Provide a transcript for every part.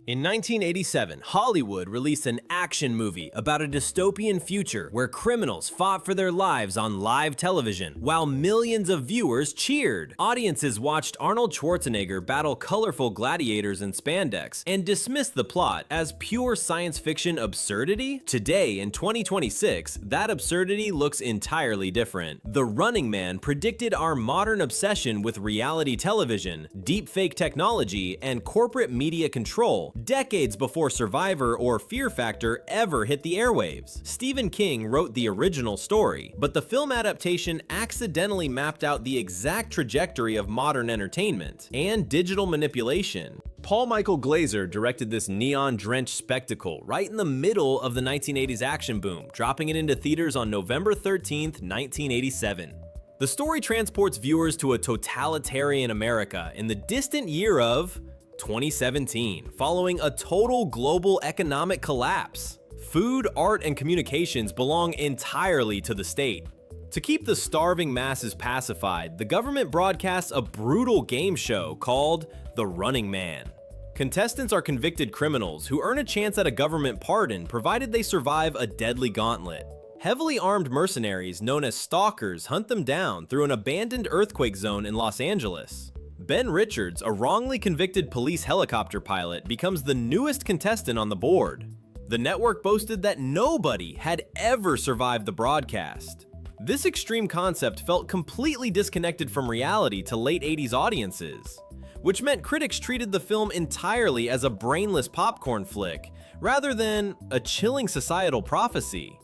In 1987, Hollywood released an action movie about a dystopian future where criminals fought for their lives on live television, while millions of viewers cheered. Audiences watched Arnold Schwarzenegger battle colorful gladiators in spandex and dismissed the plot as pure science fiction absurdity. Today, in 2026, that absurdity looks entirely different. The Running Man predicted our modern obsession with reality television, deepfake technology, and corporate media control decades before Survivor or Fear Factor ever hit the airwaves. Stephen King wrote the original story, but the film adaptation accidentally mapped out the exact trajectory of modern entertainment and digital manipulation. Paul Michael Glaser directed this neon-drenched spectacle right in the middle of the 1980s action boom, dropping it into theaters on November 13th, 1987. The story transports viewers to a totalitarian America in the distant year of 2017, following a total global economic collapse. Food, art, and communications belong entirely to the state. To keep the starving masses pacified, the government broadcasts a brutal game show called The Running Man. Contestants are convicted criminals who earn a chance at a government pardon provided they survive a deadly gauntlet. Heavily armed mercenaries known as Stalkers hunt them down through an abandoned earthquake zone in Los Angeles. Ben Richards, a wrongly convicted police helicopter pilot, becomes the newest contestant on the board. The network boasted that nobody had ever survived the broadcast. This extreme concept felt completely disconnected from reality to late 80s audiences, which meant critics treated the film entirely as a brainless popcorn flick, rather than a chilling societal prophecy.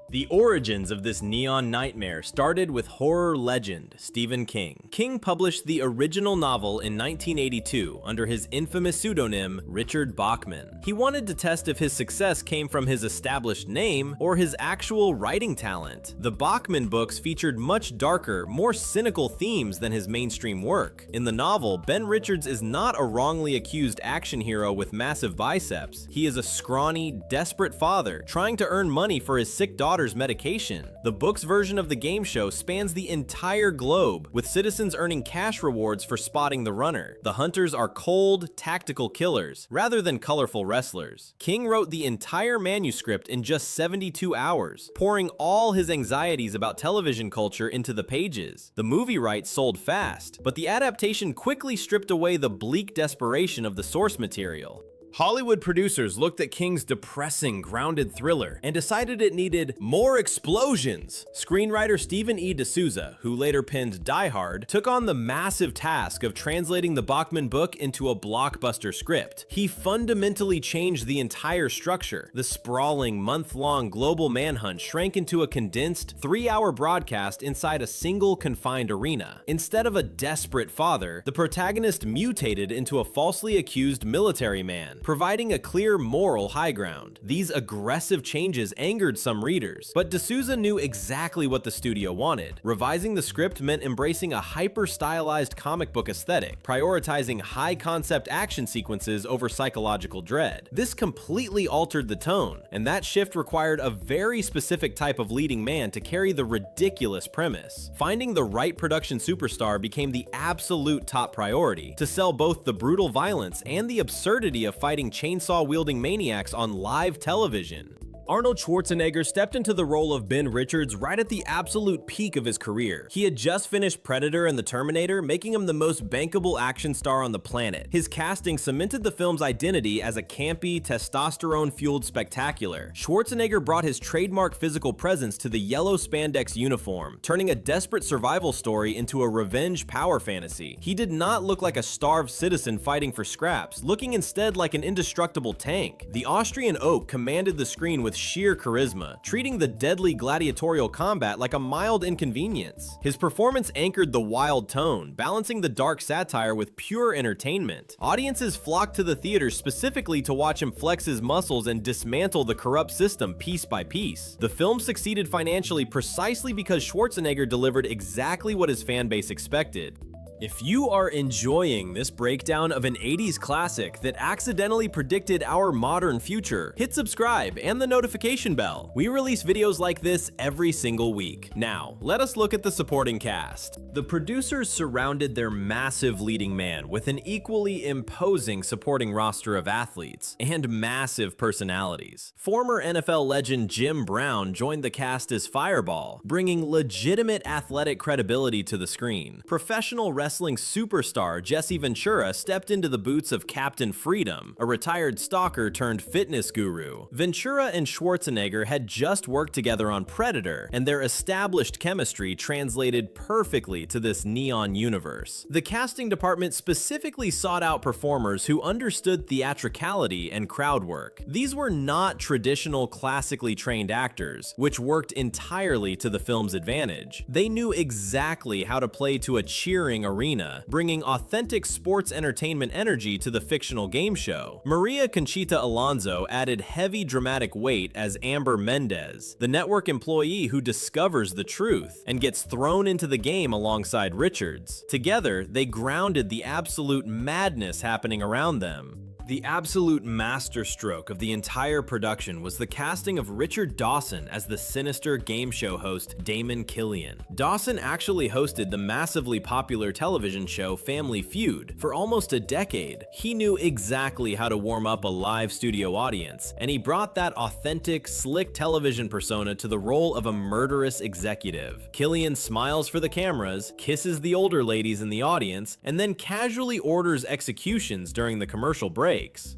The origins of this neon nightmare started with horror legend Stephen King. King published the original novel in 1982 under his infamous pseudonym Richard Bachman. He wanted to test if his success came from his established name or his actual writing talent. The Bachman books featured much darker, more cynical themes than his mainstream work. In the novel, Ben Richards is not a wrongly accused action hero with massive biceps. He is a scrawny, desperate father trying to earn money for his sick daughter's medication. The book's version of the game show spans the entire globe, with citizens earning cash rewards for spotting the runner. The hunters are cold, tactical killers, rather than colorful wrestlers. King wrote the entire manuscript in just 72 hours, pouring all his anxieties about television culture into the pages. The movie rights sold fast, but the adaptation quickly stripped away the bleak desperation of the source material. Hollywood producers looked at King's depressing, grounded thriller and decided it needed more explosions. Screenwriter Stephen E. D'Souza, who later penned Die Hard, took on the massive task of translating the Bachman book into a blockbuster script. He fundamentally changed the entire structure. The sprawling, month-long global manhunt shrank into a condensed, 3-hour broadcast inside a single confined arena. Instead of a desperate father, the protagonist mutated into a falsely accused military man, providing a clear moral high ground. These aggressive changes angered some readers, but D'Souza knew exactly what the studio wanted. Revising the script meant embracing a hyper-stylized comic book aesthetic, prioritizing high-concept action sequences over psychological dread. This completely altered the tone, and that shift required a very specific type of leading man to carry the ridiculous premise. Finding the right production superstar became the absolute top priority, to sell both the brutal violence and the absurdity of fighting chainsaw-wielding maniacs on live television. Arnold Schwarzenegger stepped into the role of Ben Richards right at the absolute peak of his career. He had just finished Predator and the Terminator, making him the most bankable action star on the planet. His casting cemented the film's identity as a campy, testosterone-fueled spectacular. Schwarzenegger brought his trademark physical presence to the yellow spandex uniform, turning a desperate survival story into a revenge power fantasy. He did not look like a starved citizen fighting for scraps, looking instead like an indestructible tank. The Austrian oak commanded the screen with sheer charisma, treating the deadly gladiatorial combat like a mild inconvenience. His performance anchored the wild tone, balancing the dark satire with pure entertainment. Audiences flocked to the theaters specifically to watch him flex his muscles and dismantle the corrupt system piece by piece. The film succeeded financially precisely because Schwarzenegger delivered exactly what his fan base expected. If you are enjoying this breakdown of an 80s classic that accidentally predicted our modern future, hit subscribe and the notification bell. We release videos like this every single week. Now, let us look at the supporting cast. The producers surrounded their massive leading man with an equally imposing supporting roster of athletes and massive personalities. Former NFL legend Jim Brown joined the cast as Fireball, bringing legitimate athletic credibility to the screen. Professional wrestling superstar Jesse Ventura stepped into the boots of Captain Freedom, a retired stalker turned fitness guru. Ventura and Schwarzenegger had just worked together on Predator, and their established chemistry translated perfectly to this neon universe. The casting department specifically sought out performers who understood theatricality and crowd work. These were not traditional classically trained actors, which worked entirely to the film's advantage. They knew exactly how to play to a cheering arena, bringing authentic sports entertainment energy to the fictional game show. Maria Conchita Alonso added heavy dramatic weight as Amber Mendez, the network employee who discovers the truth and gets thrown into the game alongside Richards. Together, they grounded the absolute madness happening around them. The absolute masterstroke of the entire production was the casting of Richard Dawson as the sinister game show host Damon Killian. Dawson actually hosted the massively popular television show Family Feud for almost a decade. He knew exactly how to warm up a live studio audience, and he brought that authentic, slick television persona to the role of a murderous executive. Killian smiles for the cameras, kisses the older ladies in the audience, and then casually orders executions during the commercial break.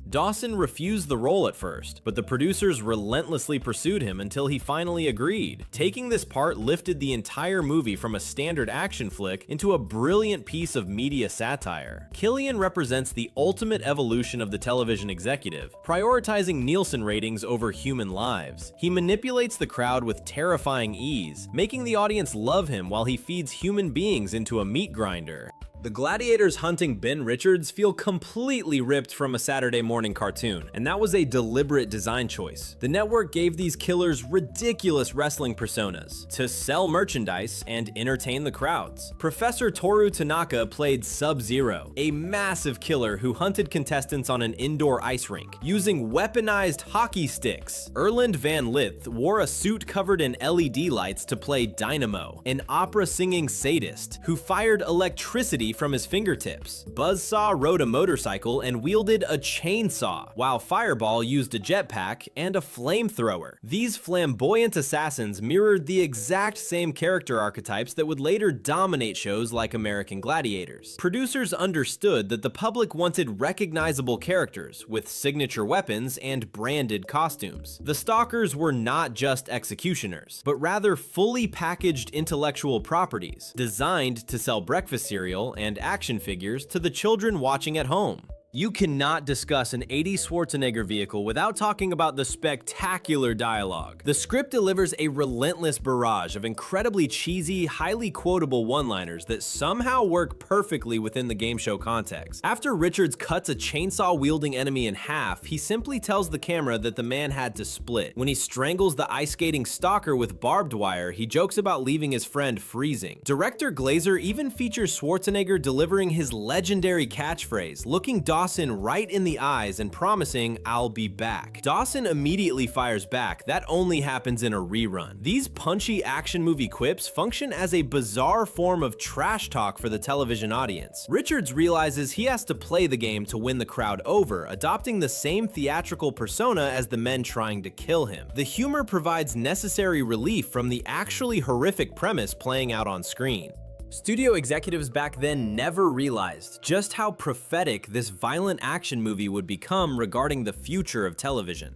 Dawson refused the role at first, but the producers relentlessly pursued him until he finally agreed. Taking this part lifted the entire movie from a standard action flick into a brilliant piece of media satire. Killian represents the ultimate evolution of the television executive, prioritizing Nielsen ratings over human lives. He manipulates the crowd with terrifying ease, making the audience love him while he feeds human beings into a meat grinder. The gladiators hunting Ben Richards feel completely ripped from a Saturday morning cartoon, and that was a deliberate design choice. The network gave these killers ridiculous wrestling personas to sell merchandise and entertain the crowds. Professor Toru Tanaka played Sub-Zero, a massive killer who hunted contestants on an indoor ice rink, using weaponized hockey sticks. Erland Van Lith wore a suit covered in LED lights to play Dynamo, an opera-singing sadist who fired electricity from his fingertips. Buzzsaw rode a motorcycle and wielded a chainsaw, while Fireball used a jetpack and a flamethrower. These flamboyant assassins mirrored the exact same character archetypes that would later dominate shows like American Gladiators. Producers understood that the public wanted recognizable characters with signature weapons and branded costumes. The Stalkers were not just executioners, but rather fully packaged intellectual properties designed to sell breakfast cereal and action figures to the children watching at home. You cannot discuss an 80s Schwarzenegger vehicle without talking about the spectacular dialogue. The script delivers a relentless barrage of incredibly cheesy, highly quotable one-liners that somehow work perfectly within the game show context. After Richards cuts a chainsaw-wielding enemy in half, he simply tells the camera that the man had to split. When he strangles the ice-skating stalker with barbed wire, he jokes about leaving his friend freezing. Director Glazer even features Schwarzenegger delivering his legendary catchphrase, looking Dawson right in the eyes and promising, "I'll be back." Dawson immediately fires back. That only happens in a rerun. These punchy action movie quips function as a bizarre form of trash talk for the television audience. Richards realizes he has to play the game to win the crowd over, adopting the same theatrical persona as the men trying to kill him. The humor provides necessary relief from the actually horrific premise playing out on screen. Studio executives back then never realized just how prophetic this violent action movie would become regarding the future of television.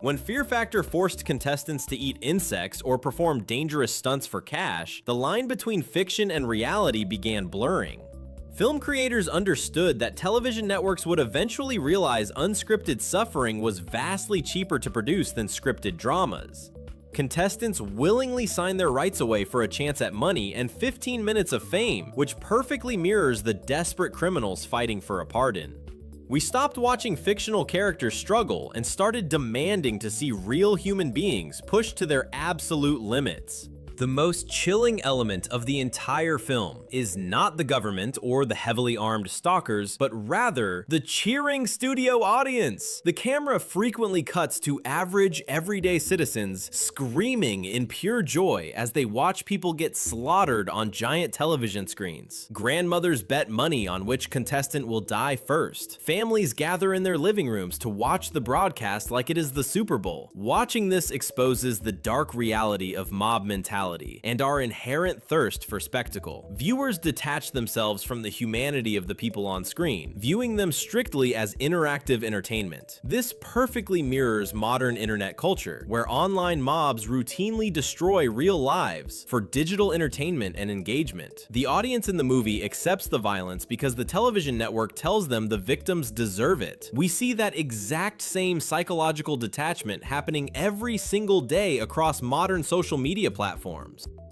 When Fear Factor forced contestants to eat insects or perform dangerous stunts for cash, the line between fiction and reality began blurring. Film creators understood that television networks would eventually realize unscripted suffering was vastly cheaper to produce than scripted dramas. Contestants willingly signed their rights away for a chance at money and 15 minutes of fame, which perfectly mirrors the desperate criminals fighting for a pardon. We stopped watching fictional characters struggle and started demanding to see real human beings pushed to their absolute limits. The most chilling element of the entire film is not the government or the heavily armed stalkers, but rather the cheering studio audience. The camera frequently cuts to average, everyday citizens screaming in pure joy as they watch people get slaughtered on giant television screens. Grandmothers bet money on which contestant will die first. Families gather in their living rooms to watch the broadcast like it is the Super Bowl. Watching this exposes the dark reality of mob mentality and our inherent thirst for spectacle. Viewers detach themselves from the humanity of the people on screen, viewing them strictly as interactive entertainment. This perfectly mirrors modern internet culture, where online mobs routinely destroy real lives for digital entertainment and engagement. The audience in the movie accepts the violence because the television network tells them the victims deserve it. We see that exact same psychological detachment happening every single day across modern social media platforms.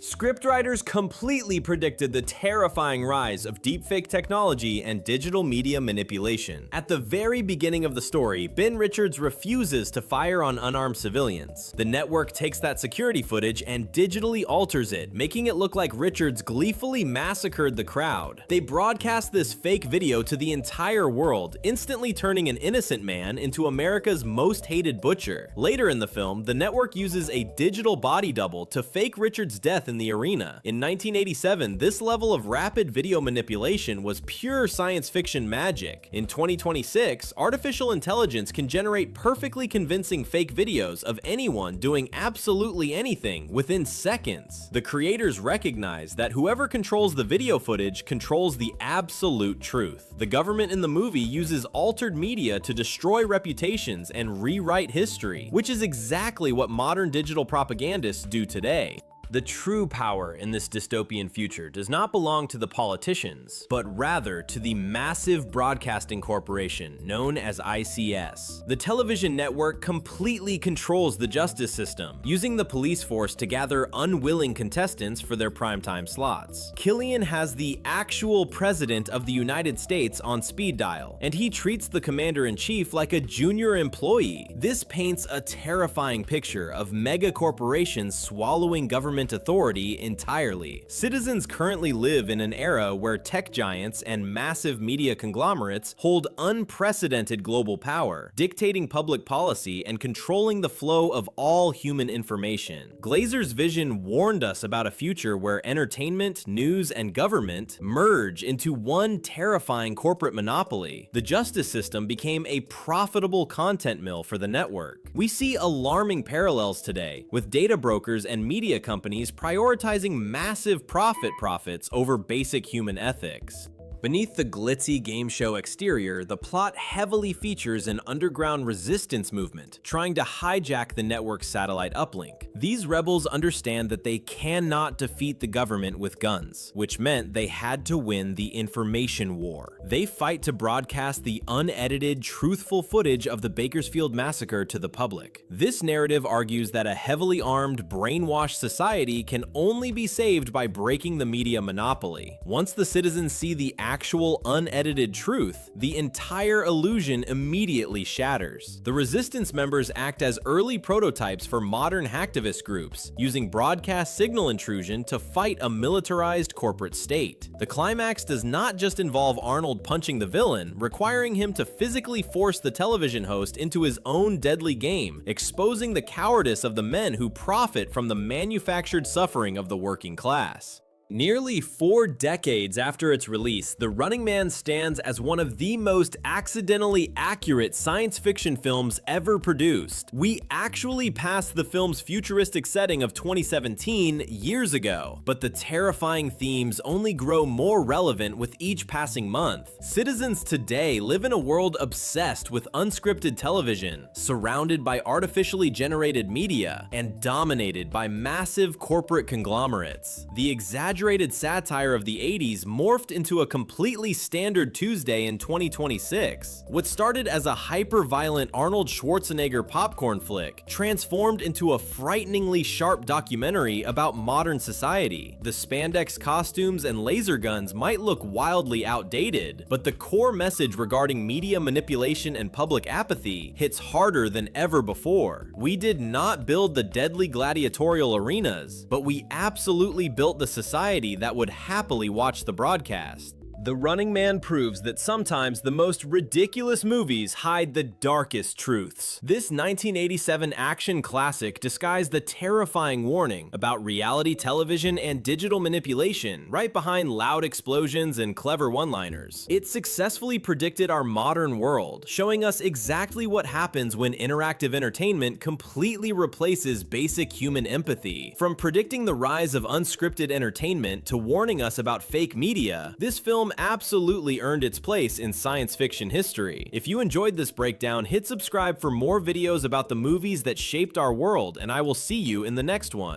Scriptwriters completely predicted the terrifying rise of deepfake technology and digital media manipulation. At the very beginning of the story, Ben Richards refuses to fire on unarmed civilians. The network takes that security footage and digitally alters it, making it look like Richards gleefully massacred the crowd. They broadcast this fake video to the entire world, instantly turning an innocent man into America's most hated butcher. Later in the film, the network uses a digital body double to fake Richards' death in the arena. In 1987, this level of rapid video manipulation was pure science fiction magic. In 2026, artificial intelligence can generate perfectly convincing fake videos of anyone doing absolutely anything within seconds. The creators recognize that whoever controls the video footage controls the absolute truth. The government in the movie uses altered media to destroy reputations and rewrite history, which is exactly what modern digital propagandists do today. The true power in this dystopian future does not belong to the politicians, but rather to the massive broadcasting corporation known as ICS. The television network completely controls the justice system, using the police force to gather unwilling contestants for their primetime slots. Killian has the actual president of the United States on speed dial, and he treats the commander-in-chief like a junior employee. This paints a terrifying picture of mega corporations swallowing government authority entirely. Citizens currently live in an era where tech giants and massive media conglomerates hold unprecedented global power, dictating public policy and controlling the flow of all human information. Glazer's vision warned us about a future where entertainment, news, and government merge into one terrifying corporate monopoly. The justice system became a profitable content mill for the network. We see alarming parallels today, with data brokers and media companies prioritizing massive profits over basic human ethics. Beneath the glitzy game show exterior, the plot heavily features an underground resistance movement trying to hijack the network's satellite uplink. These rebels understand that they cannot defeat the government with guns, which meant they had to win the information war. They fight to broadcast the unedited, truthful footage of the Bakersfield massacre to the public. This narrative argues that a heavily armed, brainwashed society can only be saved by breaking the media monopoly. Once the citizens see the actual unedited truth, the entire illusion immediately shatters. The resistance members act as early prototypes for modern hacktivist groups, using broadcast signal intrusion to fight a militarized corporate state. The climax does not just involve Arnold punching the villain, requiring him to physically force the television host into his own deadly game, exposing the cowardice of the men who profit from the manufactured suffering of the working class. Nearly 4 decades after its release, The Running Man stands as one of the most accidentally accurate science fiction films ever produced. We actually passed the film's futuristic setting of 2017 years ago, but the terrifying themes only grow more relevant with each passing month. Citizens today live in a world obsessed with unscripted television, surrounded by artificially generated media, and dominated by massive corporate conglomerates. The exaggerated exaggerated satire of the 80s morphed into a completely standard Tuesday in 2026. What started as a hyper-violent Arnold Schwarzenegger popcorn flick transformed into a frighteningly sharp documentary about modern society. The spandex costumes and laser guns might look wildly outdated, but the core message regarding media manipulation and public apathy hits harder than ever before. We did not build the deadly gladiatorial arenas, but we absolutely built the society that would happily watch the broadcast. The Running Man proves that sometimes the most ridiculous movies hide the darkest truths. This 1987 action classic disguised the terrifying warning about reality television and digital manipulation right behind loud explosions and clever one-liners. It successfully predicted our modern world, showing us exactly what happens when interactive entertainment completely replaces basic human empathy. From predicting the rise of unscripted entertainment to warning us about fake media, this film absolutely earned its place in science fiction history. If you enjoyed this breakdown, hit subscribe for more videos about the movies that shaped our world, and I will see you in the next one.